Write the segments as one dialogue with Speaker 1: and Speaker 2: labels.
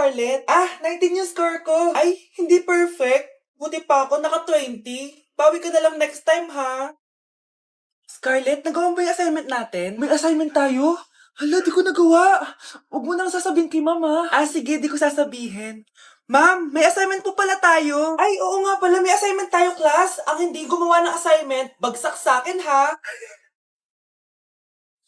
Speaker 1: Scarlett. 19 yung score ko. Ay, hindi perfect. Buti pa ako, naka 20. Bawi ka na lang next time, ha? Scarlett, nagawa mo ba yung assignment natin? May assignment tayo? Hala, di ko nagawa. Huwag mo nang sasabihin kay mama. Sige, di ko sasabihin. Ma'am, may assignment po pala tayo. Ay, oo nga pala, may assignment tayo, class. Ang hindi gumawa ng assignment, bagsak sa akin, ha?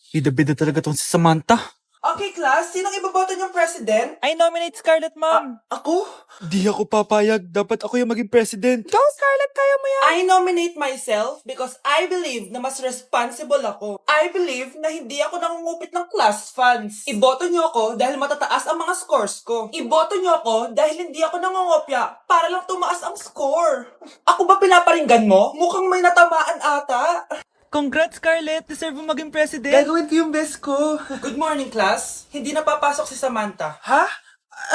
Speaker 2: Bida-bida talaga tong si Samantha.
Speaker 1: Okay, class, sinong iboboto niyong president?
Speaker 2: I nominate Scarlett, ma'am.
Speaker 1: Ako?
Speaker 2: Di ako papayag. Dapat ako yung maging president.
Speaker 1: Go, Scarlett, kaya mo yan! I nominate myself because I believe na mas responsible ako. I believe na hindi ako nangungupit ng class funds. Iboto niyo ako dahil matataas ang mga scores ko. Iboto niyo ako dahil hindi ako nangungopya para lang tumaas ang score. Ako ba pinaparinggan mo? Mukhang may natamaan ata.
Speaker 2: Congrats, Scarlett. Deserve mo maging president.
Speaker 1: Gagawin ko yung best ko. Good morning, class. Hindi na papasok si Samantha. Ha?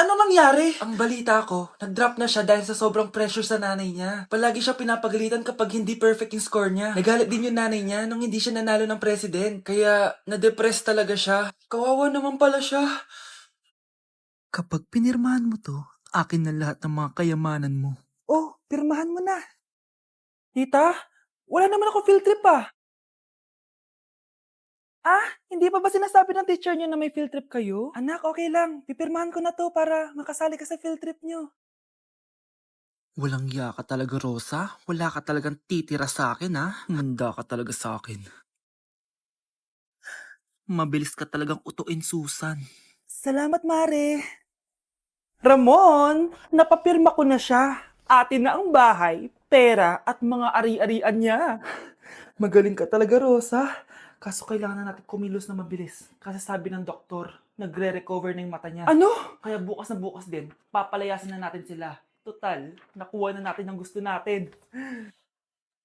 Speaker 1: Ano nangyari? Ang balita ko, nag-drop na siya dahil sa sobrang pressure sa nanay niya. Palagi siya pinapagalitan kapag hindi perfect yung score niya. Nagalit din yung nanay niya nung hindi siya nanalo ng president. Kaya, na-depress talaga siya. Kawawa naman pala siya.
Speaker 2: Kapag pinirmahan mo to, akin na lahat ng mga kayamanan mo.
Speaker 1: Oh, pirmahan mo na. Tita, wala naman ako field trip hindi pa ba sinasabi ng teacher niyo na may field trip kayo? Anak, okay lang. Pipirmahan ko na to para makasali ka sa field trip niyo.
Speaker 2: Walang iya ka talaga, Rosa. Wala ka talagang titira sa akin, ha? Manda ka talaga sa akin. Mabilis ka talagang utuin, Susan.
Speaker 1: Salamat, Mare. Ramon, napapirma ko na siya. Atin na ang bahay, pera at mga ari-arian niya. Magaling ka talaga, Rosa. Kaso kailangan na natin kumilos na mabilis. Kasi sabi ng doktor, nagre-recover na yung mata niya. Ano? Kaya bukas na bukas din, papalayasin na natin sila. Total, nakuha na natin ang gusto natin.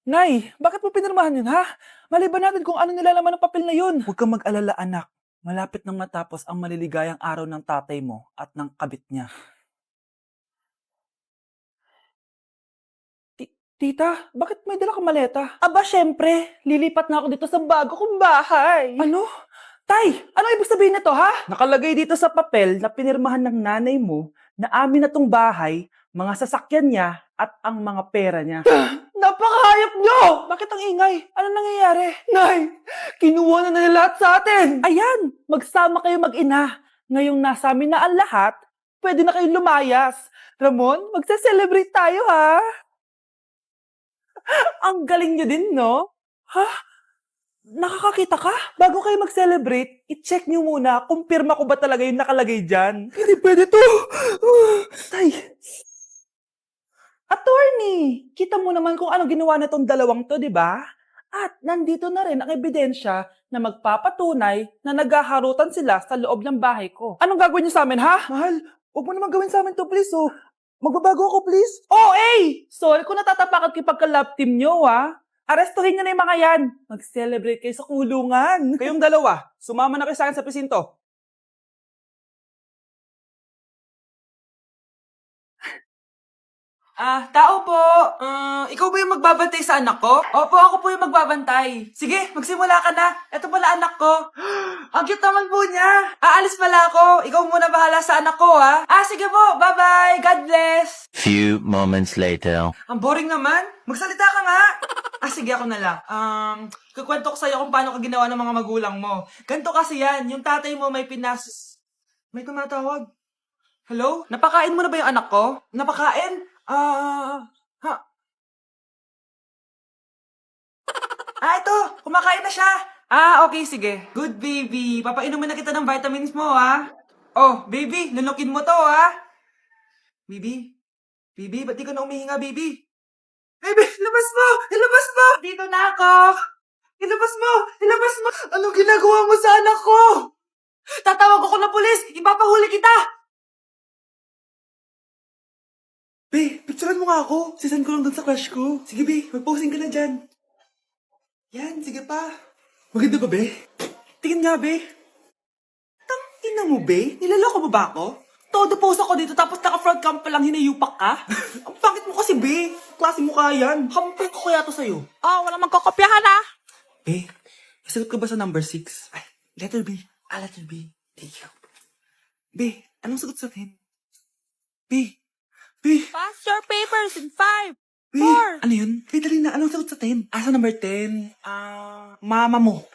Speaker 1: Nay, bakit mo pinirmahan yun, ha? Maliban natin kung ano nilalaman ng papel na yun. Huwag kang mag-alala, anak. Malapit nang matapos ang maliligayang araw ng tatay mo at ng kabit niya. Tita, bakit may dala kang maleta? Aba, syempre. Lilipat na ako dito sa bago kong bahay. Ano? Tay, ano ibig sabihin nito, ha? Nakalagay dito sa papel na pinirmahan ng nanay mo na amin na tong bahay, mga sasakyan niya, at ang mga pera niya. Napakahayop nyo! Bakit ang ingay? Ano nangyayari? Nay, kinuha na nila lahat sa atin! Ayan, magsama kayo mag-ina. Ngayong nasa amin na ang lahat, pwede na kayong lumayas. Ramon, magse-celebrate tayo, ha? Ang galing nyo din, no? Ha? Nakakakita ka? Bago kayo mag-celebrate, i-check nyo muna kung pirma ko ba talaga yung nakalagay dyan. Hindi pwede to! Tay! Attorney! Kita mo naman kung ano ginawa na tong dalawang to, di ba? At nandito na rin ang ebidensya na magpapatunay na naghaharutan sila sa loob ng bahay ko. Anong gagawin nyo sa amin, ha? Mahal, huwag mo naman gawin sa amin to, please, oh. Magbabago ako, please. Oh, sorry kung natatapakan kayo pagka-love team nyo, ha? Arestuhin nyo na yung mga yan. Mag-celebrate kayo sa kulungan. Kayong dalawa, sumama na kayo sa akin sa presinto. Tao po. Ikaw ba yung magbabantay sa anak ko? Opo, ako po yung magbabantay. Sige, magsimula ka na. Ito pala anak ko. Ang cute naman po niya. Aalis pala ako. Ikaw muna bahala sa anak ko, ha? Sige po. Bye-bye. God bless.
Speaker 3: Few moments later.
Speaker 1: Ang boring naman. Magsalita ka nga. Sige, ako na lang. Kukwento ko sa'yo kung paano ka ginawa ng mga magulang mo. Ganto kasi yan. Yung tatay mo may May tumatawag. Hello? Napakain mo na ba yung anak ko? Napakain? Ito! Kumakain na siya! Okay, sige. Good, baby. Papainumin na kita ng vitamins mo, ha? Oh, baby, lunukin mo to, ha? Baby? Baby, ba't di ka na umihinga, baby? Baby, ilabas mo! Ilabas mo! Dito na ako! Ilabas mo! Ilabas mo! Anong ginagawa mo sa anak ko? Tatawag ako ng pulis! Ipapahuli kita! Be, picturean mo nga ako. Sisend ko lang dun sa crush ko. Sige, be, mag-posing ka na dyan. Yan, sige pa. Maganda ba, be? Tingin nga, be. Tangina mo, be? Nilaloko mo ba ako? Todo post ako dito tapos naka-front cam pa lang hinayupak ka? Ang pangit mo kasi, be. Klase mo ka yan. Hampir ko kaya to sa'yo.
Speaker 2: Wala magkakopyahan, ha?
Speaker 1: Be, nasagot ka ba sa number 6? Letter B. Letter B. Thank you. Be, anong sagot sa 10? Be, Be,
Speaker 4: Pass your papers in 5.
Speaker 1: Be.
Speaker 4: Four.
Speaker 1: Ano yun? Be, dali na. Anong sagot sa 10? Asa number 10? Mama mo.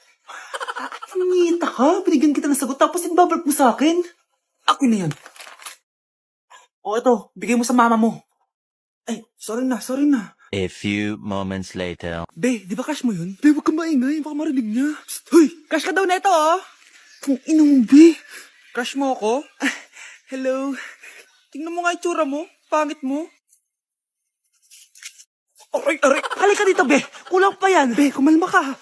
Speaker 1: Nangita ka? Binigyan kita ng sagot tapos ibabalik mo sa akin? Ako na yan. O ito, bigay mo sa mama mo. Ay, sorry na.
Speaker 3: A few moments later.
Speaker 1: Be, di ba cash mo yun? Be, huwag kang maingay. Baka marinig niya. Psst, hoy, cash ka daw neto, oh. Kung inong, Be. Cash mo ako? Hello. Tingnan mo nga itsura mo. Pangit mo. Aray. Halika dito, Be. Kulang pa yan. Be, kumalma ka.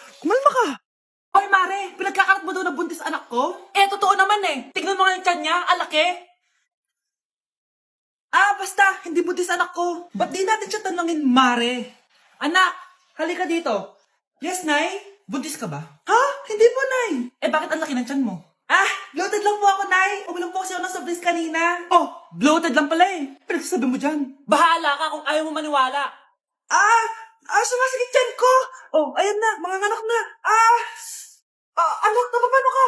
Speaker 4: Hoy, Mare, pinagkakarat mo daw na buntis anak ko? Eh, totoo naman eh. Tignan mo nga yung tiyan niya, alaki.
Speaker 1: Basta, hindi buntis anak ko. Ba't di natin siya tanungin, Mare?
Speaker 4: Anak, halika dito.
Speaker 1: Yes, Nay? Buntis ka ba? Ha? Hindi po, Nay.
Speaker 4: Eh, bakit ang laki ng tiyan mo?
Speaker 1: Bloated lang po ako, Nay. Uminom po kasi ako ng soft kanina.
Speaker 4: Oh, bloated lang pala eh.
Speaker 1: Pinagsasabi mo dyan.
Speaker 4: Bahala ka kung ayaw mo maniwala.
Speaker 1: Sumasakit yan ko. Oh, ayan na, mga anak na. Anak, napapano ka?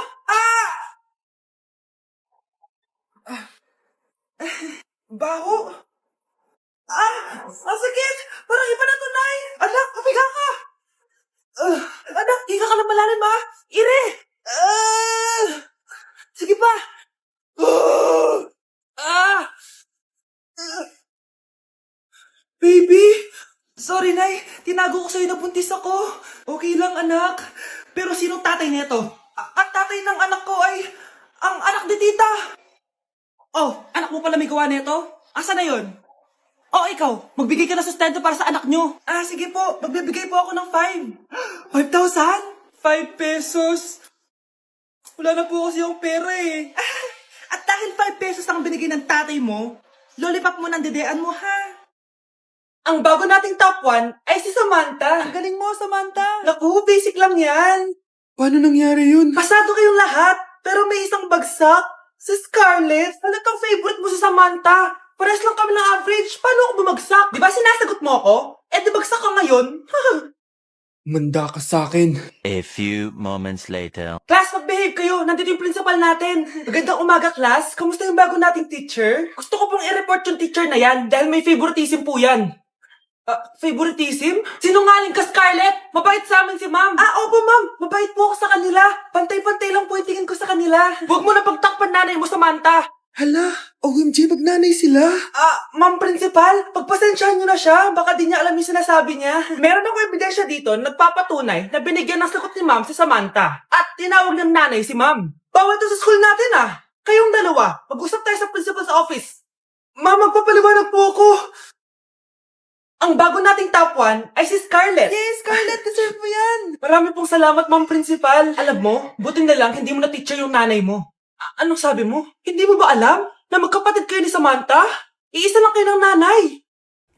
Speaker 1: Baho. Masakit. Parang iba na to, Nay. Anak, pabiga ka. Anak, higa ka lang malalim, ha? Ire. Sige pa. Baby! Sorry, Nay. Tinago ko sa'yo na buntis ako. Okay lang, anak. Pero sinong tatay nito? Ang tatay ng anak ko ay ang anak ni tita.
Speaker 4: Oh, anak mo pala may gawa nito? Asa na yun? Oh, ikaw, magbigay ka na sustento para sa anak nyo.
Speaker 1: Sige po. Magbibigay po ako ng 5. 5,000? 5 pesos. Wala na po kasi yung pera eh. At dahil 5 pesos ang binigay ng tatay mo, lollipop mo ng dedean mo, ha?
Speaker 4: Ang bago nating top 1 ay si Samantha.
Speaker 1: Ang galing mo, Samantha.
Speaker 4: Naku, basic lang yan.
Speaker 1: Paano nangyari yun?
Speaker 4: Pasado kayong lahat, pero may isang bagsak. Si Scarlett, halatang favorite mo si Samantha. Pares lang kami ng average. Paano ako bumagsak? Di ba sinasagot mo ako? Eh, di bagsak ka ngayon.
Speaker 1: Manda ka sa akin.
Speaker 3: A few moments later.
Speaker 4: Class, mag-behave kayo. Nandito yung principal natin. Magandang umaga, class. Kamusta yung bago nating teacher? Gusto ko pong i-report yung teacher na yan dahil may favoritism po yan. Favoritism? Sinungaling ka, Scarlett! Mabait sa amin si ma'am! Opo, ma'am! Mabait po ako sa kanila! Pantay-pantay lang po yung tingin ko sa kanila! Huwag mo na pagtakpan nanay mo, Samantha!
Speaker 1: Hala, OMG, magnanay sila.
Speaker 4: Ma'am Principal, pagpasensyahan niyo na siya. Baka di niya alam yung sinasabi niya. Meron ako ebidensya dito na nagpapatunay na binigyan ng sagot ni ma'am si Samantha. At tinawag ng nanay si ma'am. Bawal to sa school natin Kayong dalawa, mag-usap tayo sa principal's office. Ma'am, magpapaliwanag po ako. Ang bago nating top 1 ay si Scarlett.
Speaker 1: Yes, Scarlett, deserve mo yan.
Speaker 4: Marami pong salamat, Ma'am Principal. Alam mo, buti na lang hindi mo na-teacher yung nanay mo. Anong sabi mo? Hindi mo ba alam na magkapatid kayo ni Samantha? Iisa lang kayo ng nanay.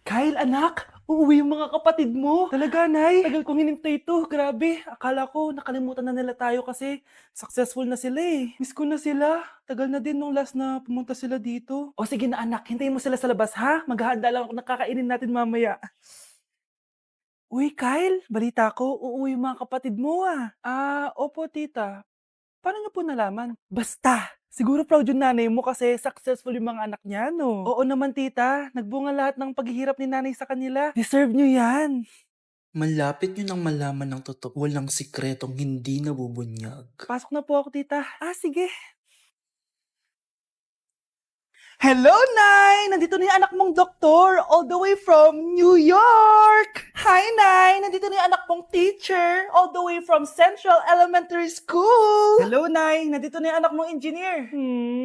Speaker 1: Kyle, anak, uuwi yung mga kapatid mo. Talaga, Nay. Tagal kong hinintay ito. Grabe, akala ko nakalimutan na nila tayo kasi successful na sila eh. Miss ko na sila. Tagal na din nung last na pumunta sila dito. O sige na, anak, hintayin mo sila sa labas, ha? Maghahanda lang ako ng kakainin natin mamaya. Uy, Kyle, balita ko, uuwi yung mga kapatid mo opo, tita. Paano niyo po nalaman? Basta! Siguro proud yung nanay mo kasi successful yung mga anak niya, no? Oo naman, tita. Nagbunga lahat ng paghihirap ni nanay sa kanila. Deserve niyo yan.
Speaker 2: Malapit nyo nang malaman ng totoo. Walang sikretong hindi nabubunyag.
Speaker 1: Pasok na po ako, tita. Sige. Hello, Nay! Nandito na yung anak mong doktor, all the way from New York! Hi, Nay! Nandito na yung anak mong teacher, all the way from Central Elementary School! Hello, Nay! Nandito na yung anak mong engineer.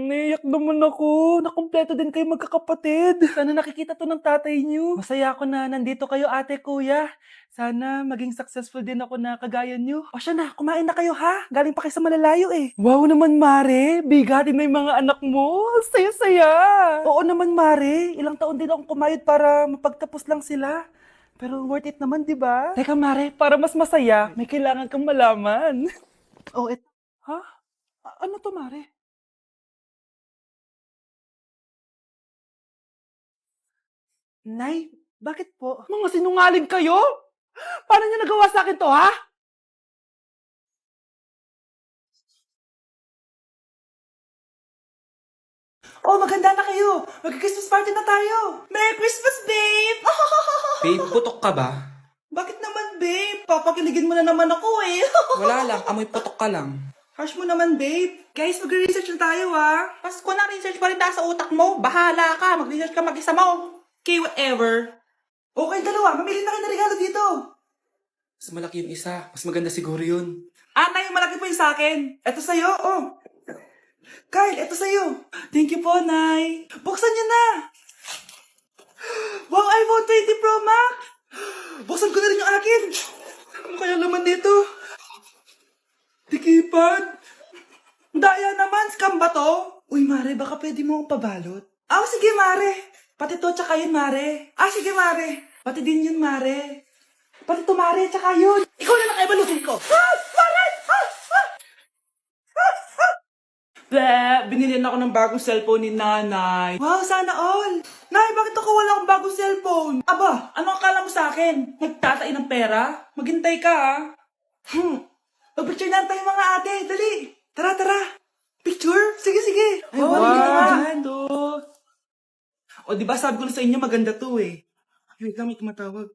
Speaker 1: Naiyak naman ako. Nakumpleto din kayo magkakapatid. Sana nakikita to ng tatay niyo. Masaya ako na nandito kayo, ate, kuya. Sana maging successful din ako na kagaya niyo. O siya na, kumain na kayo ha? Galing pa kayo sa malalayo eh. Wow naman, Mare. Bigatin na yung mga anak mo. Saya-saya. Oo naman, Mare. Ilang taon din akong kumayod para mapagtapos lang sila. Pero worth it naman, di ba? Teka, Mare, para mas masaya, may kailangan kang malaman. Ha? Ano to, Mare? Nay, bakit po? Mga sinungaling kayo? Paano niyo nagawa sa akin to, ha? Oh, maganda na kayo. Mag-Christmas party na tayo. Merry Christmas, babe!
Speaker 4: Babe, putok ka ba?
Speaker 1: Bakit naman, babe? Papakiligin mo na naman ako eh.
Speaker 4: Wala lang, amoy putok ka lang.
Speaker 1: Harsh mo naman, babe. Guys, magre-research na tayo, ah.
Speaker 4: Pasko na research pa rin nasa utak mo. Bahala ka, mag-research ka mag-isa mo.
Speaker 1: Okay, whatever. Okay, dalawa. Mamili na kayo ng regalo dito.
Speaker 4: Mas malaki yung isa. Mas maganda siguro yun.
Speaker 1: Nay, malaki po yung sa akin. Ito sa'yo, oh. Kyle, ito sa'yo. Thank you po, Nay. Buksan niyo na. Wow, iPhone 20 Pro Max. Buksan ko na rin yung akin. Ano kaya laman dito? Tikipad. Daya naman, scam ba to? Uy, Mare, baka pwede mo akong pabalot. Sige, Mare. Pati to, tsaka yun, Mare. Sige, Mare. Pati din yun, Mare. Pati to, Mare, tsaka yun. Ikaw na lang ibalutin ko. Mare! Binilihan ako ng bagong cellphone ni Nanay. Wow, sana all. Nay, bakit ako wala akong bagong cellphone? Aba, ano akala mo sa akin? Nagtatain ng pera? Maghintay ka, ah. Mag-picture na tayo mga ate. Dali. Tara, tara. Picture? Sige, sige. Ay, wow, maganda. O, diba sabi ko na sa inyo maganda to eh. Wait lang, may tumatawag.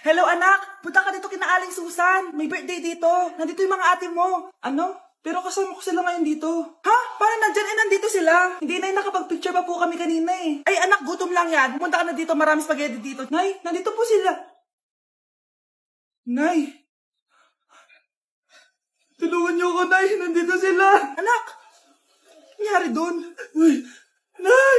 Speaker 1: Hello, anak. Punta ka dito kina Aling Susan. May birthday dito. Nandito yung mga ate mo. Ano? Pero kasama ko sila ngayon dito. Ha? Parang nandyan nandito sila. Hindi na nakapag-picture pa po kami kanina eh. Ay anak, gutom lang yan. Pumunta ka na dito, marami spaghetti dito. Nay, nandito po sila. Nay. Tulungan niyo ako, Nay. Nandito sila. Anak. Nangyari doon? Uy. Nay.